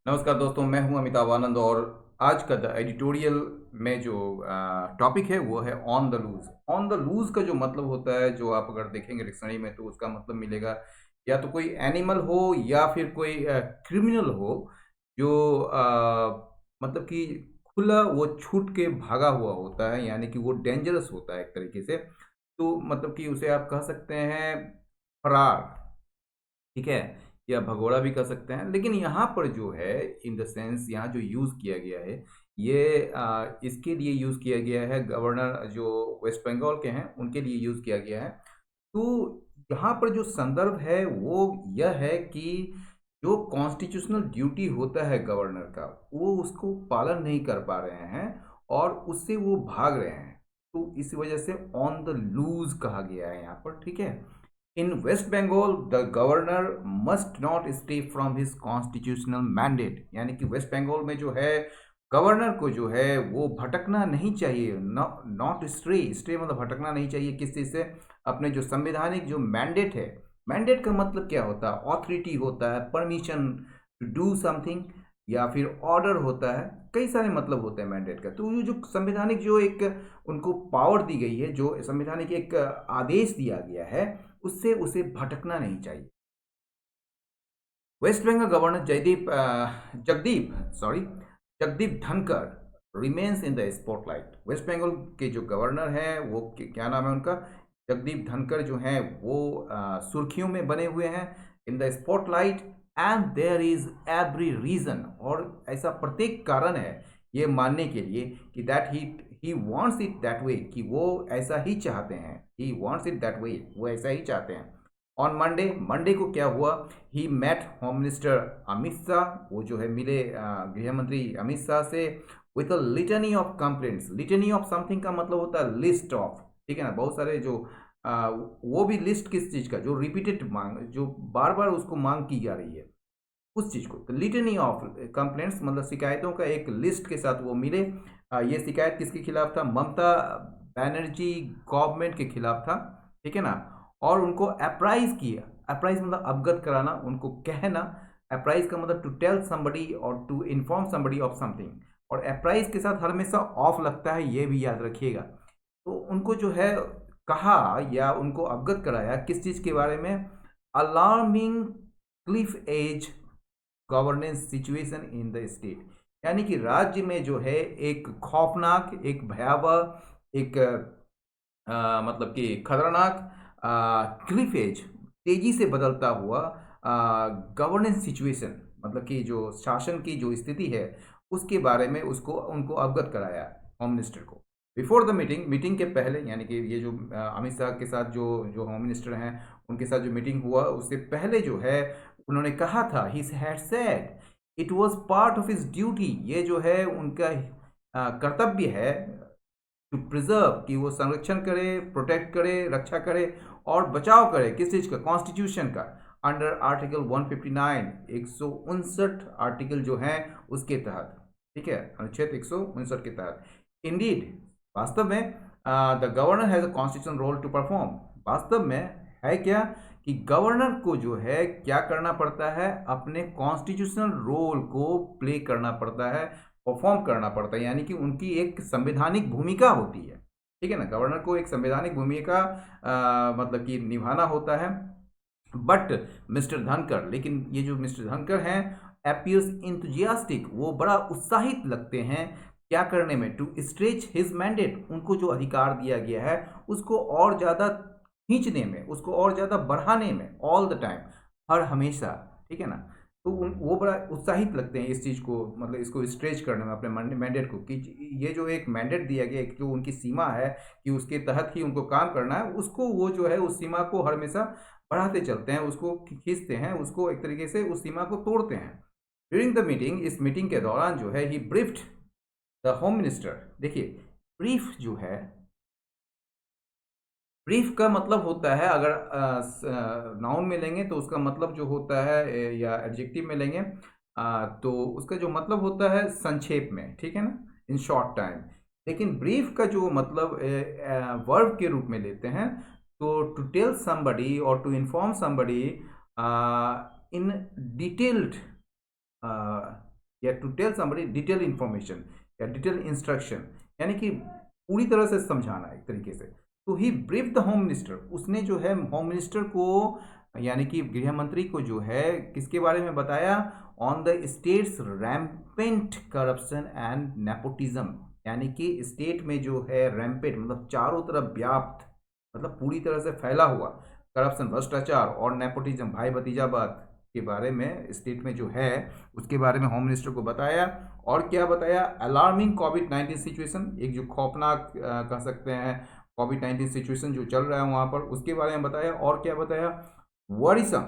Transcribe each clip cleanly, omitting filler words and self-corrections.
नमस्कार दोस्तों, मैं हूं अमिताभ आनंद और आज का द एडिटोरियल में जो टॉपिक है वो है on the loose. On the loose का जो मतलब होता है, जो आप अगर देखेंगे डिक्शनरी में तो उसका मतलब मिलेगा या तो कोई एनिमल हो या फिर कोई क्रिमिनल हो जो मतलब कि खुला वो छूट के भागा हुआ होता है, यानी कि वो डेंजरस होता है एक तरीके से। तो मतलब कि उसे आप कह सकते हैं फरार, ठीक है? या भगोड़ा भी कर सकते हैं। लेकिन यहाँ पर जो है इन द सेंस यहाँ जो यूज़ किया गया है ये इसके लिए यूज़ किया गया है, गवर्नर जो वेस्ट बंगाल के हैं उनके लिए यूज़ किया गया है। तो यहाँ पर जो संदर्भ है वो यह है कि जो कॉन्स्टिट्यूशनल ड्यूटी होता है गवर्नर का, वो उसको पालन नहीं कर पा रहे हैं और उससे वो भाग रहे हैं। तो इस वजह से ऑन द लूज कहा गया है यहाँ पर, ठीक है? In waste Bengal the governor must not stay from his constitutional mandate, यानी कि वेस्ट बंगाल में जो है गवर्नर को जो है वो भटकना नहीं चाहिए। नॉट स्ट्रे, स्ट्रे मतलब भटकना नहीं चाहिए किस चीज़ से? अपने जो संवैधानिक जो मैंडेट है, मैंडेट का मतलब क्या होता है? ऑथोरिटी होता है, परमिशन टू डू समथिंग, या फिर ऑर्डर होता है। कई सारे मतलब होते हैं मैंडेट का। तो ये जो संवैधानिक जो एक उनको पावर दी गई है, जो संवैधानिक एक आदेश दिया गया है, उससे उसे भटकना नहीं चाहिए। West Bengal governor Jagdeep Dhankhar remains in the spotlight. West Bengal के जो गवर्नर हैं वो क्या नाम है उनका? जगदीप धनखड़ जो हैं वो सुर्खियों में बने हुए हैं, in the spotlight. And there is every reason, और ऐसा प्रत्येक कारण है ये मानने के लिए कि that he wants it that way, कि वो ऐसा ही चाहते हैं। He wants it that way, वो ऐसा ही चाहते हैं। ऑन मंडे, मंडे को क्या हुआ? He met home minister Amit Shah, वो जो है मिले गृह मंत्री अमित शाह से with a litany of complaints. Litany of something का मतलब होता है लिस्ट ऑफ, ठीक है ना? बहुत सारे जो वो भी लिस्ट किस चीज़ का? जो रिपीटेड मांग, जो बार बार उसको मांग की जा रही है उस चीज़ को। तो लिटनी ऑफ कंप्लेंट्स मतलब शिकायतों का एक लिस्ट के साथ वो मिले। ये शिकायत किसके खिलाफ था? ममता बनर्जी गवर्नमेंट के खिलाफ था, ठीक है ना? और उनको अप्राइज किया। अप्राइज मतलब अवगत कराना, उनको कहना। अप्राइज का मतलब टू टेल समबडी और to inform somebody of something, और अप्राइज के साथ हमेशा ऑफ लगता है, ये भी याद रखिएगा। तो उनको जो है कहा या उनको अवगत कराया किस चीज़ के बारे में? Alarming Cliff age governance situation in the state, यानी कि राज्य में जो है एक खौफनाक, एक भयावह, एक मतलब कि खतरनाक क्लिफ एज, तेजी से बदलता हुआ गवर्नेंस सिचुएशन, मतलब कि जो शासन की जो स्थिति है उसके बारे में उसको उनको अवगत कराया होम मिनिस्टर को। बिफोर द मीटिंग, मीटिंग के पहले, यानी कि ये जो अमित शाह के साथ जो जो होम मिनिस्टर हैं उनके साथ जो मीटिंग हुआ उससे पहले जो है उन्होंने कहा था, he had said it was part of his duty, ये जो है उनका कर्तव्य है टू प्रिजर्व, कि वो संरक्षण करे, प्रोटेक्ट करे, रक्षा करे और बचाव करे किस चीज़ का? कॉन्स्टिट्यूशन का। अंडर आर्टिकल 159, 159 आर्टिकल जो हैं उसके तहत, ठीक है, अनुच्छेद 159 के तहत। इंडीड, वास्तव में the governor has a constitution role to perform. वास्तव में है क्या कि गवर्नर को जो है क्या करना पड़ता है? अपने कॉन्स्टिट्यूशनल रोल को प्ले करना पड़ता है, परफॉर्म करना पड़ता है, यानी कि उनकी एक संवैधानिक भूमिका होती है, ठीक है ना? गवर्नर को एक संवैधानिक भूमिका मतलब कि निभाना होता है। बट मिस्टर धनखड़, लेकिन ये जो मिस्टर धनखड़ हैं अपीयर्स इंथुजियास्टिक, वो बड़ा उत्साहित लगते हैं क्या करने में? टू स्ट्रेच हिज मैंडेट, उनको जो अधिकार दिया गया है उसको और ज़्यादा खींचने में, उसको और ज़्यादा बढ़ाने में, ऑल द टाइम, हर हमेशा, ठीक है ना? तो वो बड़ा उत्साहित लगते हैं इस चीज़ को, मतलब इसको स्ट्रेच करने में अपने मैंडेट को, कि ये जो एक मैंडेट दिया गया, एक जो उनकी सीमा है कि उसके तहत ही उनको काम करना है, उसको वो जो है उस सीमा को हमेशा बढ़ाते चलते हैं, उसको खींचते हैं, उसको एक तरीके से उस सीमा को तोड़ते हैं। ड्यूरिंग द मीटिंग, इस मीटिंग के दौरान जो है ही ब्रीफ्ड द होम मिनिस्टर। देखिए, ब्रीफ जो है, ब्रीफ का मतलब होता है, अगर नाउन में लेंगे तो उसका मतलब जो होता है या एडजेक्टिव में लेंगे तो उसका जो मतलब होता है संक्षेप में, ठीक है ना? In short time. लेकिन ब्रीफ का जो मतलब वर्ब के रूप में लेते हैं, तो टू टेल समबडी और to inform somebody in detailed या to tell somebody detail information या डिटेल इंस्ट्रक्शन, यानी कि पूरी तरह से समझाना एक तरीके से। तो ही ब्रीफ द होम मिनिस्टर, उसने जो है होम मिनिस्टर को यानी कि गृह मंत्री को जो है किसके बारे में बताया, on the states rampant corruption and nepotism, यानी कि स्टेट में जो है रैम्पेंट मतलब चारों तरफ व्याप्त, मतलब पूरी तरह से फैला हुआ करप्शन, भ्रष्टाचार और नेपोटिज्म, भाई भतीजावाद के बारे में स्टेट में जो है उसके बारे में होम मिनिस्टर को बताया। और क्या बताया, अलार्मिंग कोविड-19 सिचुएशन, एक जो खौफनाक कह सकते हैं कोविड-19 सिचुएशन जो चल रहा है वहाँ पर, उसके बारे में बताया। और क्या बताया, वरिसम,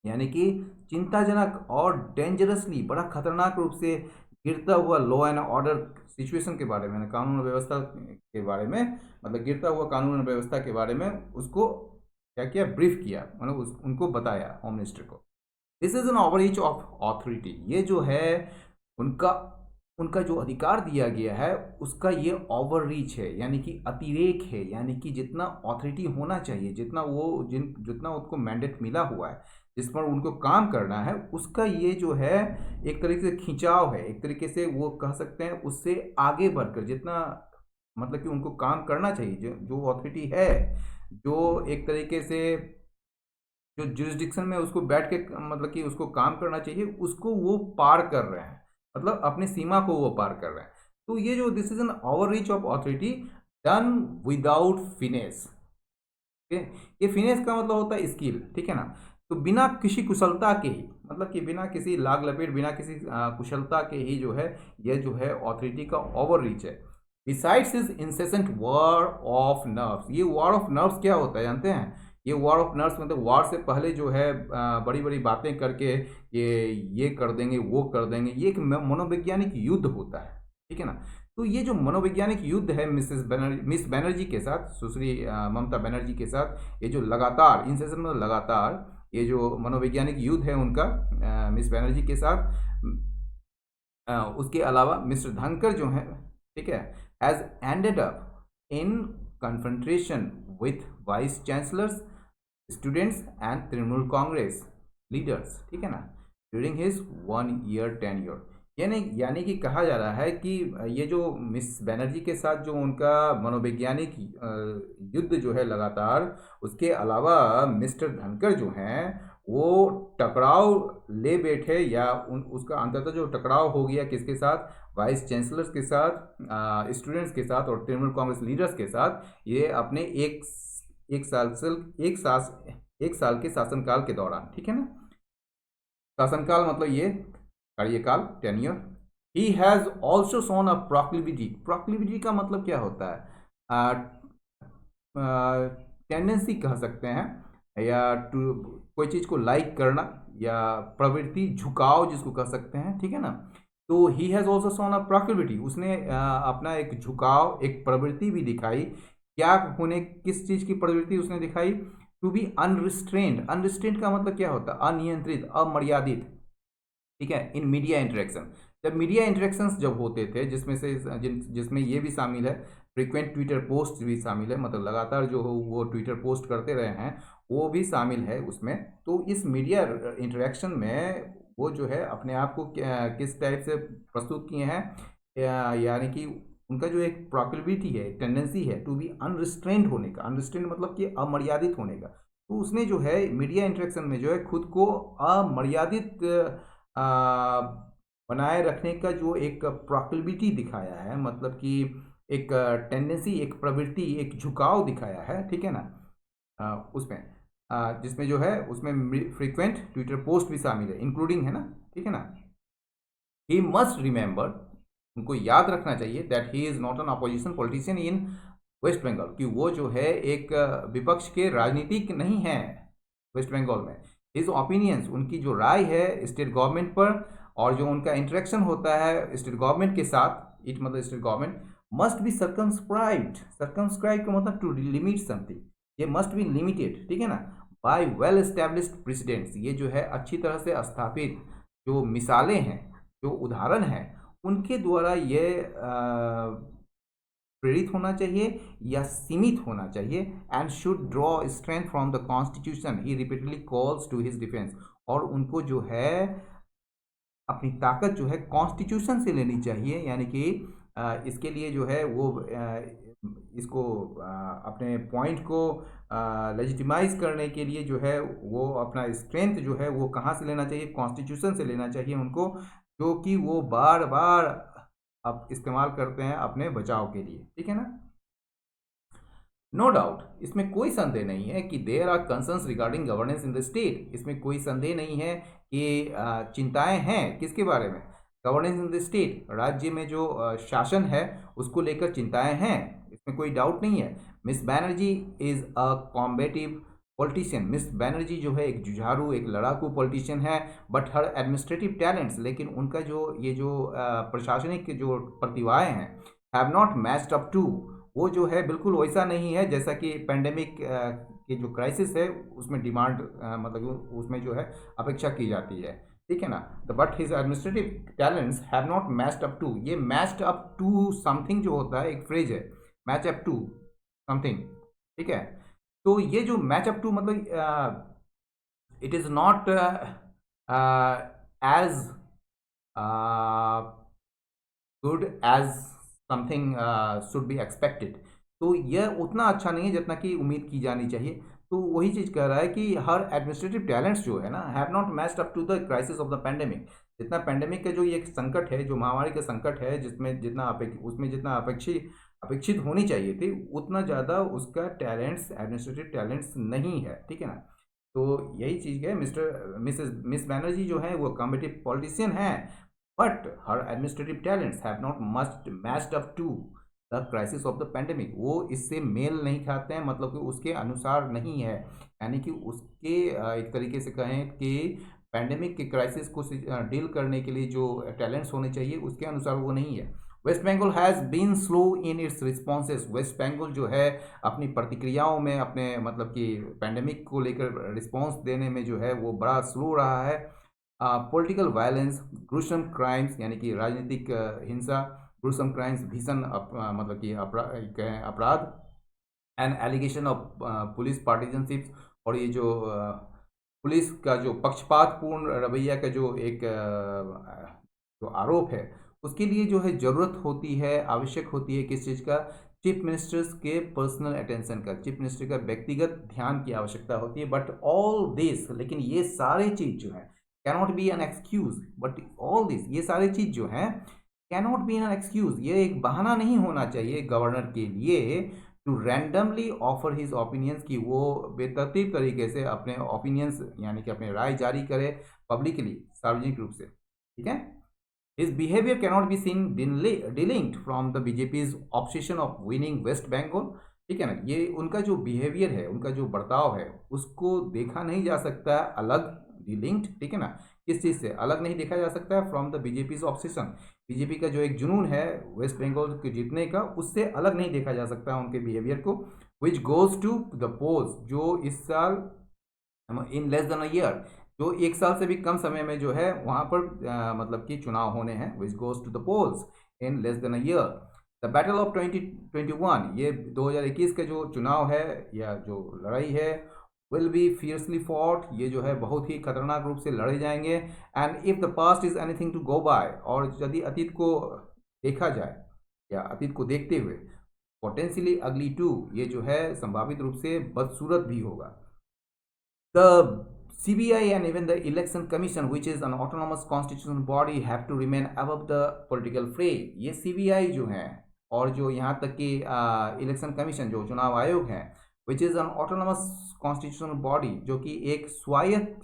यानी कि चिंताजनक और डेंजरसली बड़ा खतरनाक रूप से गिरता हुआ लॉ एंड ऑर्डर सिचुएशन के बारे में, कानून व्यवस्था के बारे में, मतलब गिरता हुआ कानून व्यवस्था के बारे में उसको क्या किया, ब्रीफ किया, मतलब उनको बताया होम मिनिस्टर को। This is an overreach of authority, ये जो है उनका उनका जो अधिकार दिया गया है उसका ये ओवररीच है, यानी कि अतिरेक है, यानी कि जितना ऑथोरिटी होना चाहिए, जितना उसको मैंडेट मिला हुआ है, जिस पर उनको काम करना है, उसका ये जो है एक तरीके से खिंचाव है, एक तरीके से वो कह सकते हैं उससे आगे बढ़कर जितना मतलब कि उनको काम करना चाहिए, जो ऑथोरिटी है, जो एक तरीके से जो जुरिस्डिक्शन में उसको बैठ के मतलब कि उसको काम करना चाहिए, उसको वो पार कर रहे हैं, मतलब अपनी सीमा को वो पार कर रहे हैं। तो ये जो this is an overreach of authority done without finesse, ये फिनेस का मतलब होता है स्किल, ठीक है ना। तो बिना किसी कुशलता के ही, मतलब कि बिना किसी लाग लपेट, बिना किसी कुशलता के ही जो है ये जो है ऑथोरिटी का ओवररीच है। Besides is incessant war of nerves, ये वॉर ऑफ नर्व्स क्या होता है जानते हैं, ये वॉर ऑफ नर्व्स मतलब वॉर से पहले जो है बड़ी बड़ी बातें करके ये कर देंगे वो कर देंगे, ये एक मनोवैज्ञानिक युद्ध होता है, ठीक है ना। तो ये जो मनोवैज्ञानिक युद्ध है मिस बनर्जी के साथ, सुश्री ममता बनर्जी के साथ, ये जो लगातार इंसेशन मतलब लगातार ये जो मनोवैज्ञानिक युद्ध है उनका मिस बनर्जी के साथ, उसके अलावा मिस्टर धनखड़ जो है, ठीक है, has ended up in confrontation with vice chancellors, students and Trinamool Congress leaders, ठीक है ना, ड्यूरिंग हिज 1 ईयर टेन्योर। यानी कि कहा जा रहा है कि ये जो मिस बनर्जी के साथ जो उनका मनोवैज्ञानिक युद्ध जो है लगातार, उसके अलावा मिस्टर धनखड़ जो हैं वो टकराव ले बैठे, या उसका अंततः जो टकराव हो गया किसके साथ, वाइस चांसलर्स के साथ, स्टूडेंट्स के साथ और तृणमूल कांग्रेस लीडर्स के साथ, ये अपने एक साल के शासनकाल के दौरान, ठीक है ना। शासनकाल मतलब ये कार्यकाल, tenure. He has also shown a proclivity, proclivity का मतलब क्या होता है, टेंडेंसी कह सकते हैं, या कोई चीज़ को लाइक करना, या प्रवृत्ति, झुकाव जिसको कह सकते हैं, ठीक है ना। तो he has also shown a proclivity, उसने अपना एक झुकाव, एक प्रवृत्ति भी दिखाई, क्या होने, किस चीज़ की प्रवृत्ति उसने दिखाई, टू बी अनरिस्ट्रेन्ड, अनरिस्ट्रेन्ड का मतलब क्या होता है, अनियंत्रित, अमर्यादित, ठीक है, इन मीडिया इंटरेक्शन। जब मीडिया इंटरेक्शंस जब होते थे, जिसमें ये भी शामिल है, फ्रीक्वेंट ट्विटर पोस्ट भी शामिल है, मतलब लगातार जो हो वो ट्विटर पोस्ट करते रहे हैं, वो भी शामिल है उसमें। तो इस मीडिया इंटरेक्शन में वो जो है अपने आप को किस टाइप से प्रस्तुत किए हैं, यानी कि उनका जो एक प्रोक्लिविटी है, टेंडेंसी है टू बी अनरिस्ट्रेंड होने का, अनरिस्ट्रेंड मतलब कि अमर्यादित होने का। तो उसने जो है मीडिया इंटरेक्शन में जो है खुद को अमर्यादित बनाए रखने का जो एक प्रोक्लिविटी दिखाया है, मतलब कि एक टेंडेंसी, एक प्रवृत्ति, एक झुकाव दिखाया है, ठीक है ना, उसमें जिसमें जो है उसमें फ्रीक्वेंट ट्विटर पोस्ट भी शामिल है, इंक्लूडिंग है ना, ठीक है ना। ही मस्ट रिमेंबर, उनको याद रखना चाहिए, that he is not an opposition politician in waste Bengal, कि वो जो है एक विपक्ष के राजनीतिक नहीं है वेस्ट बंगाल में। हिज ओपिनियंस, उनकी जो राय है स्टेट गवर्नमेंट पर, और जो उनका इंटरेक्शन होता है स्टेट गवर्नमेंट के साथ, इट मतलब state government must be circumscribed, circumscribe का मतलब टू लिमिट समथिंग, ये मस्ट बी लिमिटेड, ठीक है ना, बाय वेल एस्टेब्लिश्ड प्रेसिडेंट्स, ये जो है अच्छी तरह से स्थापित जो मिसालें हैं, जो उदाहरण हैं, उनके द्वारा ये प्रेरित होना चाहिए या सीमित होना चाहिए, and should draw strength from the constitution, he repeatedly calls to his defence, और उनको जो है अपनी ताकत जो है कॉन्स्टिट्यूशन से लेनी चाहिए, यानी कि इसके लिए जो है वो इसको अपने पॉइंट को लेजिटिमाइज करने के लिए जो है वो अपना स्ट्रेंथ जो है वो कहाँ से लेना चाहिए, कॉन्स्टिट्यूशन से लेना चाहिए उनको, जो कि वो बार बार अब इस्तेमाल करते हैं अपने बचाव के लिए, ठीक है ना। नो डाउट, इसमें कोई संदेह नहीं है कि there are concerns regarding governance in the state. इसमें कोई संदेह नहीं है कि चिंताएं हैं किसके बारे में, गवर्नेंस इन द स्टेट, राज्य में जो शासन है उसको लेकर चिंताएं हैं, इसमें कोई डाउट नहीं है। Miss Banerjee is a combative politician. Miss Banerjee जो है एक जुझारू, एक लड़ाकू पॉलिटिशियन है, बट हर एडमिनिस्ट्रेटिव टैलेंट्स, लेकिन उनका जो ये जो प्रशासनिक जो प्रतिभाएं हैं, have not matched up to, वो जो है बिल्कुल वैसा नहीं है जैसा कि पेंडेमिक की जो क्राइसिस है उसमें डिमांड मतलब उसमें जो है अपेक्षा की जाती है, ठीक है ना। The but his administrative talents have not matched up to, ये मैच्ड अप टू समथिंग जो होता है एक फ्रेज है, मैच अप टू समथिंग, ठीक है। तो ये जो मैच अप टू मतलब it is not as good as something should be expected. तो यह उतना अच्छा नहीं है जितना कि उम्मीद की जानी चाहिए। तो वही चीज़ कह रहा है कि हर एडमिनिस्ट्रेटिव टैलेंट्स जो है ना have not matched up to the crisis of the pandemic. जितना पेंडेमिक का जो ये संकट है, जो महामारी का संकट है, जिसमें जितना उसमें जितना अपेक्षित होनी चाहिए थी, उतना ज़्यादा उसका टैलेंट्स, एडमिनिस्ट्रेटिव टैलेंट्स नहीं है, ठीक है ना। तो यही चीज़ है, मिस बैनर्जी जो है वो कॉम्पिटिटिव पॉलिटिशियन है, but her administrative talents have not must matched up to the crisis of the pandemic. वो इससे मेल नहीं खाते हैं, मतलब कि उसके अनुसार नहीं है, यानी कि उसके एक तरीके से कहें कि पेंडेमिक के क्राइसिस को डील करने के लिए जो टैलेंट्स होने चाहिए उसके अनुसार वो नहीं है। West Bengal has been slow in its responses. West Bengal जो है अपनी प्रतिक्रियाओं में, अपने मतलब कि पेंडेमिक को लेकर रिस्पॉन्स देने में जो है वो बड़ा स्लो रहा है। पॉलिटिकल वायलेंस, ग्रुसम क्राइम्स, यानी कि राजनीतिक हिंसा, ग्रुसम क्राइम्स भीषण मतलब कि अपराध, एंड एलिगेशन ऑफ पुलिस पार्टिजनशिप, और ये जो पुलिस का जो पक्षपातपूर्ण रवैया का जो एक जो आरोप है, उसके लिए जो है ज़रूरत होती है, आवश्यक होती है किस चीज़ का, चीफ मिनिस्टर्स के पर्सनल अटेंशन का, चीफ मिनिस्टर का व्यक्तिगत ध्यान की आवश्यकता होती है। बट ऑल दिस, लेकिन ये सारे चीज़ जो है cannot be an excuse, but all this, ये सारे चीज़ जो है कैनॉट बी एन एक्सक्यूज, ये एक बहाना नहीं होना चाहिए गवर्नर के लिए to randomly offer his opinions, की वो बेतरतीब तरीके से अपने ओपिनियंस यानी कि अपने राय जारी करे पब्लिकली, सार्वजनिक रूप से, ठीक है। His behavior cannot be seen delinked from the BJP's obsession of winning West Bengal, ठीक है ना। ये उनका जो बिहेवियर है, उनका जो बर्ताव है, उसको देखा नहीं जा सकता है अलग, डिलिंक्ड, ठीक है ना। किस चीज़ से अलग नहीं देखा जा सकता है, फ्रॉम द बीजेपीज ऑब्सेशन, बीजेपी का जो एक जुनून है वेस्ट बंगाल के जीतने का, उससे अलग नहीं देखा जा सकता है उनके बिहेवियर को। Which goes to the polls, जो इस साल in less than a year, जो एक साल से भी कम समय में जो है वहाँ पर मतलब कि चुनाव होने हैं, which goes to the polls in less than a year. The battle of 2021, ये 2021 का जो चुनाव है या जो लड़ाई है, विल बी फियर्सली फॉट, ये जो है बहुत ही खतरनाक रूप से लड़े जाएंगे। And if the past is anything to go by, और यदि अतीत को देखा जाए या अतीत को देखते हुए, पोटेंशियली अगली टू, ये जो है संभावित रूप से बदसूरत भी होगा। The CBI and even the Election Commission, which is an autonomous constitutional body, have to remain above the political fray. ये CBI जो है, और जो यहाँ तक कि इलेक्शन कमीशन जो चुनाव आयोग है, which is an autonomous constitutional body, जो कि एक स्वायत्त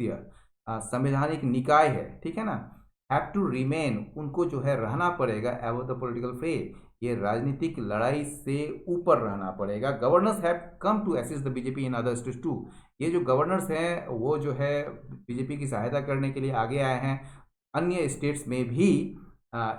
संवैधानिक निकाय है, ठीक है ना, हैव टू रिमेन, उनको जो है रहना पड़ेगा above the political fray, ये राजनीतिक लड़ाई से ऊपर रहना पड़ेगा। Governors have come to assist the BJP in other states to, ये जो गवर्नर्स हैं वो जो है बीजेपी की सहायता करने के लिए आगे आए हैं अन्य स्टेट्स में भी।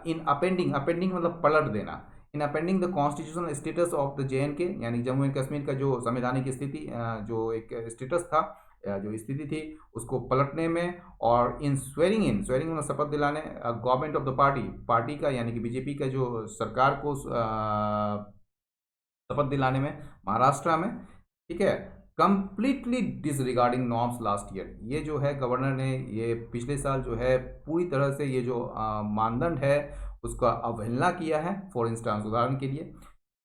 इन अपेंडिंग, अपेंडिंग मतलब पलट देना, in appending the constitutional status of the JNK, यानी जम्मू एंड कश्मीर का जो संवैधानिक स्थिति, जो एक स्टेटस था, जो स्थिति थी, उसको पलटने में, और इन स्वेरिंग मतलब शपथ दिलाने government of the party, party का यानी कि बीजेपी का जो सरकार को शपथ दिलाने में महाराष्ट्र में, ठीक है। Completely disregarding norms last year. ये जो है गवर्नर ने ये पिछले साल जो है पूरी तरह से ये जो मानदंड है उसका अवहेलना किया है। फॉर इंस्टांस, उदाहरण के लिए,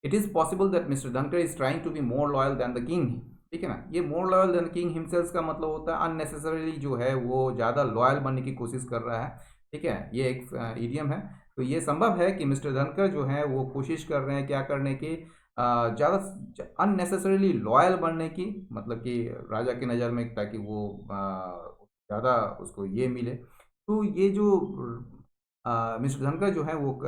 it is possible that mister Dhankhar is trying to be more loyal than the king. ठीक है ना, ये more loyal than king himself का मतलब होता है अननेसेसरीली जो है वो ज़्यादा लॉयल बनने की कोशिश कर रहा है। ठीक है, ये एक इडियम है। तो ये संभव है कि मिस्टर धनखड़ जो है वो कोशिश कर रहे हैं क्या करने की, ज़्यादा अननेसेसरीली लॉयल बनने की, मतलब कि राजा की नज़र में, ताकि वो ज़्यादा उसको ये मिले। तो ये जो मिस्टर धनखड़ जो है वो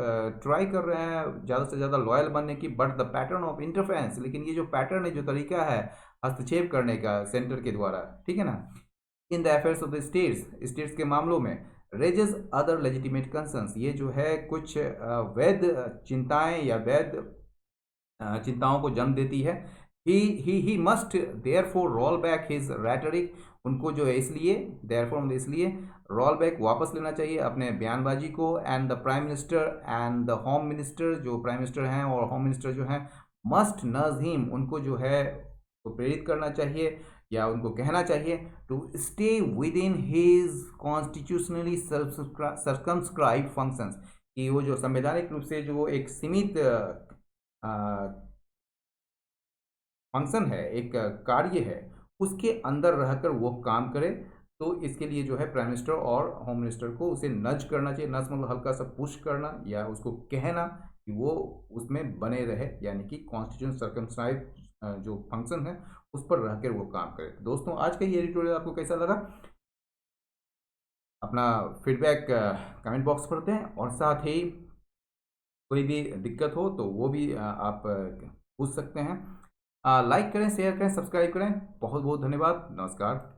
ट्राई कर रहे हैं ज़्यादा से ज़्यादा लॉयल बनने की, but the pattern of interference, लेकिन ये जो पैटर्न है, जो तरीका है हस्तक्षेप करने का सेंटर के द्वारा, ठीक है ना, in the affairs of the states के मामलों में, रेजेस अदर लेजिटिमेट कंसर्न्स, ये जो है कुछ वैध चिंताएं या वैध चिंताओं को जन्म देती है। He must therefore roll back his rhetoric, उनको जो है इसलिए रोल बैक, वापस लेना चाहिए अपने बयानबाजी को। And the prime minister and the home minister, जो प्राइम मिनिस्टर हैं और होम मिनिस्टर जो हैं, मस्ट नज हिम, उनको जो है तो प्रेरित करना चाहिए या उनको कहना चाहिए to stay within his constitutionally circumscribe functions, कि वो जो संवैधानिक रूप से जो एक सीमित फंक्शन है, एक कार्य है, उसके अंदर रहकर वो काम करे। तो इसके लिए जो है प्राइम मिनिस्टर और होम मिनिस्टर को उसे नज करना चाहिए। नज मतलब हल्का सा पुश करना या उसको कहना कि वो उसमें बने रहे, यानी कि कॉन्स्टिट्यूशन सर्कमस्क्राइब जो फंक्शन है उस पर रहकर वो काम करे। दोस्तों, आज का ये एडिटोरियल आपको कैसा लगा? अपना फीडबैक कमेंट बॉक्स पर दें, और साथ ही कोई भी दिक्कत हो तो वो भी आप पूछ सकते हैं। लाइक करें, शेयर करें, सब्सक्राइब करें। बहुत बहुत धन्यवाद। नमस्कार।